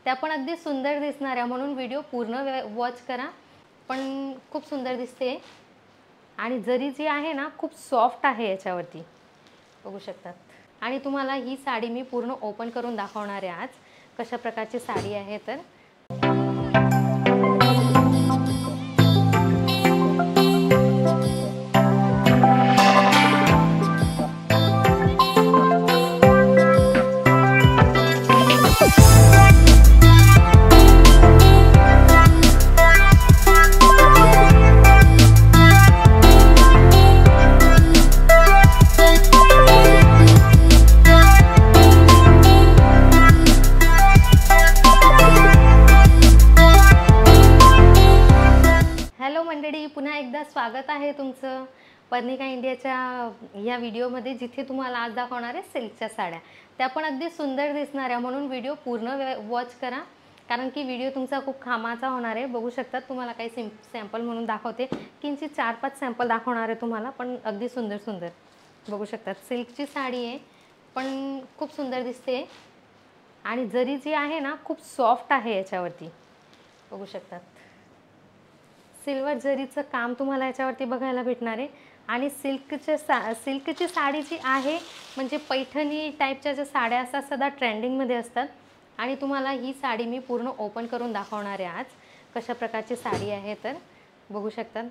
त्या पण अगदी सुंदर दिसणाऱ्या, म्हणून व्हिडिओ पूर्ण वॉच करा. पण खूप सुंदर दिसते आणि जरी जी आहे ना खूप सॉफ्ट आहे याच्यावरती, बघू शकतात. आणि तुम्हाला ही साडी मी पूर्ण ओपन करून दाखवणार आहे आज, कशा प्रकारची साडी आहे. तर मंडळी, पुन्हा एकदा स्वागत आहे तुमचं पर्णिका इंडियाच्या या व्हिडिओमध्ये, जिथे तुम्हाला आज दाखवणार आहे सिल्कच्या साड्या. त्या पण अगदी सुंदर दिसणाऱ्या, म्हणून व्हिडिओ पूर्ण वॉच करा, कारण की व्हिडिओ तुमचा खूप कामाचा होणार आहे. बघू शकतात, तुम्हाला काही सॅम्पल म्हणून दाखवते, किंचित 4-5 सॅम्पल दाखवणार आहे तुम्हाला, पण अगदी सुंदर सुंदर. बघू शकतात, सिल्कची साडी आहे, पण खूप सुंदर दिसते. आणि जरी जी आहे ना खूप सॉफ्ट आहे याच्यावरती, बघू शकतात. सिल्वर जरीचं काम तुम्हाला याच्यावरती बघायला भेटणार आहे. आणि सिल्कची साडी जी आहे, म्हणजे पैठणी टाईपच्या ज्या साड्या असतात सध्या ट्रेंडिंगमध्ये असतात. आणि तुम्हाला ही साडी मी पूर्ण ओपन करून दाखवणार आहे आज, कशा प्रकारची साडी आहे. तर बघू शकतात,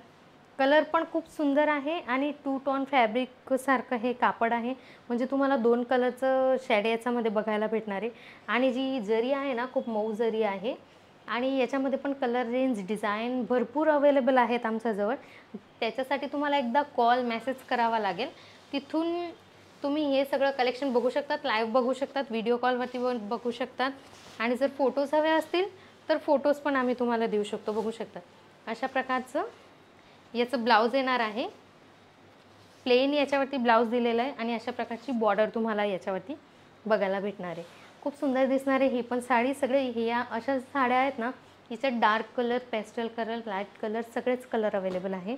कलर पण खूप सुंदर आहे आणि 2 टोन फॅब्रिक सारखं हे कापड आहे, म्हणजे तुम्हाला 2 कलरचं शेड याच्यामध्ये बघायला भेटणार आहे. आणि जी जरी आहे ना खूप मऊ जरी आहे, आणि याच्यामध्ये पण कलर रेंज डिझाईन भरपूर अवेलेबल आहेत आमच्याजवळ. त्याच्यासाठी तुम्हाला एकदा कॉल मेसेज करावा लागेल, तिथून तुम्ही हे सगळं कलेक्शन बघू शकतात, लाईव्ह बघू शकतात, व्हिडिओ कॉलवरती बघू शकतात. आणि जर फोटोज हवे असतील तर फोटोज पण आम्ही तुम्हाला देऊ शकतो. बघू शकतात, अशा प्रकारचं याचं ब्लाऊज येणार आहे. प्लेन याच्यावरती ब्लाऊज दिलेला आहे आणि अशा प्रकारची बॉर्डर तुम्हाला याच्यावरती बघायला भेटणार आहे. खूप सुंदर दिसणारे ही पण साडी. सगळे ह्या अशा साड्या आहेत ना, हिच्यात dark colour, pastel colour, light colour सगळेच कलर अवेलेबल आहे.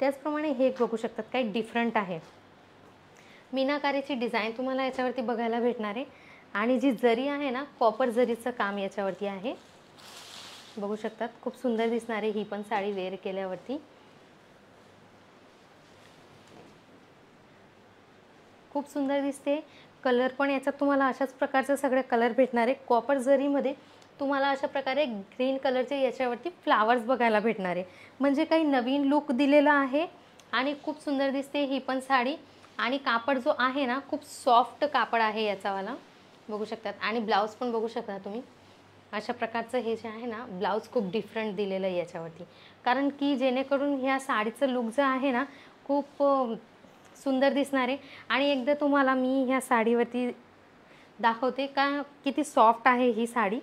त्याचप्रमाणे हे बघू शकतात, काही डिफरंट आहे. मीनाकारीची डिझाईन तुम्हाला याच्यावरती बघायला भेटणार आहे. आणि जी जरी आहे ना, कॉपर जरीचं काम याच्यावरती आहे. बघू शकतात, खूप सुंदर दिसणारे ही पण साडी वेअर केल्यावरती. खूप सुंदर दिसते. कलर पण याच्यात तुम्हाला अशाच प्रकारचे सगळे कलर भेटणार आहे. कॉपर जरीमध्ये तुम्हाला अशा प्रकारे ग्रीन कलरचे याच्यावरती फ्लावर्स बघायला भेटणार आहे, म्हणजे काही नवीन लुक दिलेला आहे. आणि खूप सुंदर दिसते ही पण साडी. आणि कापड जो आहे ना, खूप सॉफ्ट कापड आहे याचावाला, बघू शकतात. आणि ब्लाऊज पण बघू शकता तुम्ही, अशा प्रकारचं हे जे आहे ना ब्लाऊज खूप डिफरंट दिलेलं आहे याच्यावरती, कारण की जेणेकरून ह्या साडीचं लुक जे आहे ना खूप सुंदर दिसणार आहे. आणि एकदा तुम्हाला मी ह्या साडीवरती दाखवते का किती सॉफ्ट आहे ही साडी.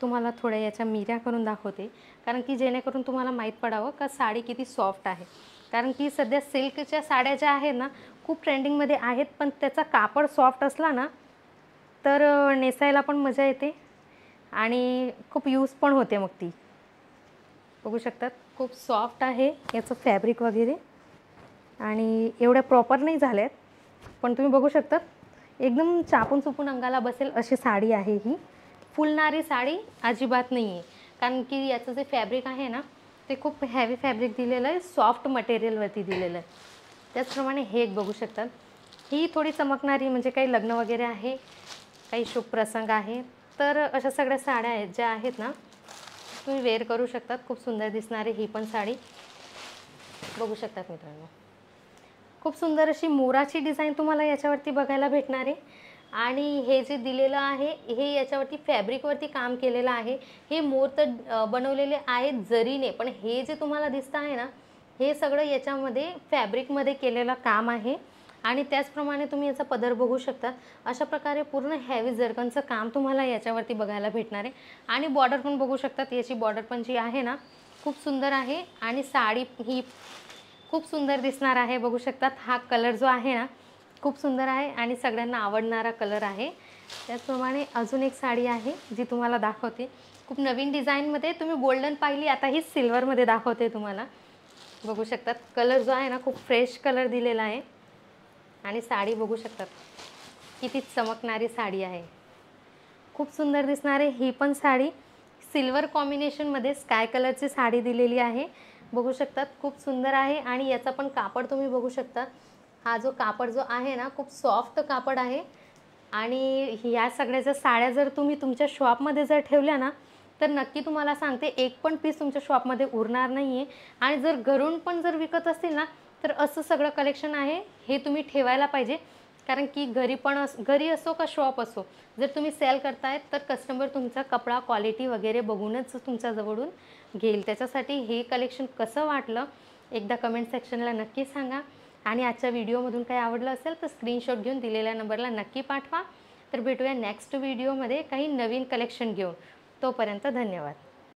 तुम्हाला थोड्या याच्या मिऱ्या करून दाखवते, कारण की जेणेकरून तुम्हाला माहीत पडावं का साडी किती सॉफ्ट आहे. कारण की सध्या सिल्कच्या साड्या ज्या आहेत ना खूप ट्रेंडिंगमध्ये आहेत, पण त्याचा कापड सॉफ्ट असला ना तर नेसायला पण मजा येते आणि खूप यूज पण होते मग ती. बघू शकतात, खूप सॉफ्ट आहे याचं फॅब्रिक वगैरे. आणि एवढ्या प्रॉपर नाही झाल्यात, पण तुम्ही बघू शकतात एकदम चापून चुपून अंगाला बसेल अशी साडी आहे ही. फुलणारी साडी अजिबात नाही आहे, कारण की याचं जे फॅब्रिक आहे ना ते खूप हॅवी फॅब्रिक दिलेलं आहे, सॉफ्ट मटेरियलवरती दिलेलं आहे. त्याचप्रमाणे हे एक बघू शकतात, ही थोडी चमकणारी, म्हणजे काही लग्न वगैरे आहे, काही शुभ प्रसंग आहे, तर अशा सगळ्या साड्या आहेत ज्या आहेत ना तुम्ही वेअर करू शकतात. खूप सुंदर दिसणारी ही पण साडी बघू शकतात मित्रांनो. खूप सुंदर अशी मोराची डिझाईन तुम्हाला याच्यावरती बघायला भेटणार आहे. आणि हे जे दिलेलं आहे हे याच्यावरती फॅब्रिकवरती काम केलेलं आहे. हे मोर तर बनवलेले आहेत जरीने, पण हे जे तुम्हाला दिसतं आहे ना हे सगळं याच्यामध्ये फॅब्रिकमध्ये केलेलं काम आहे. आणि त्याचप्रमाणे तुम्ही याचा पदर बघू शकता, अशा प्रकारे पूर्ण हॅवी जरकनचं काम तुम्हाला याच्यावरती बघायला भेटणार आहे. आणि बॉर्डर पण बघू शकतात, याची बॉर्डर पण जी आहे ना खूप सुंदर आहे. आणि साडी ही खूप सुंदर दिसणार आहे. बघू शकतात, हा कलर जो आहे ना खूप सुंदर आहे आणि सगळ्यांना आवडणारा कलर आहे. त्याचप्रमाणे अजून एक साडी आहे जी तुम्हाला दाखवते, खूप नवीन डिझाईनमध्ये. तुम्ही गोल्डन पाहिली, आता ही सिल्वरमध्ये दाखवते तुम्हाला. बघू शकतात, कलर जो आहे ना खूप फ्रेश कलर दिलेला आहे. आणि साडी बघू शकतात किती चमकणारी साडी आहे. खूप सुंदर दिसणार आहे। ही पण साडी सिल्वर कॉम्बिनेशनमध्ये स्काय कलरची साडी दिलेली आहे, बघू शकतात खूप सुंदर आहे। आणि याचा पण कापड तुम्ही बघू शकता, हा जो कापड जो आहे ना खूप सॉफ्ट कापड आहे। आणि ह्या सगळ्या साड्या जर तुम्ही तुमच्या शॉपमध्ये जर ठेवल्या ना तर नक्की तुम्हाला सांगते एक पण पीस तुमच्या शॉपमध्ये उरणार नाही आहे। आणि जर घरून पण जर विकत असतील ना तर असं सगळं कलेक्शन आहे, हे तुम्ही ठेवायला पाहिजे। कारण की घरी असो का शॉप असो, जर तुम्ही सेल करताय तर कस्टमर तुमचा कपडा क्वालिटी वगैरे बघूनच तुमच्याजवळून घेईल। त्याच्यासाठी हे कलेक्शन कसं वाटलं एकदा कमेंट सेक्शनला नक्की सांगा। आणि आजच्या व्हिडिओमधून काही आवडलं असेल तर स्क्रीनशॉट घेऊन दिलेल्या नंबरला नक्की पाठवा। तर भेटूया नेक्स्ट व्हिडिओमध्ये काही नवीन कलेक्शन घेऊन। तोपर्यंत धन्यवाद।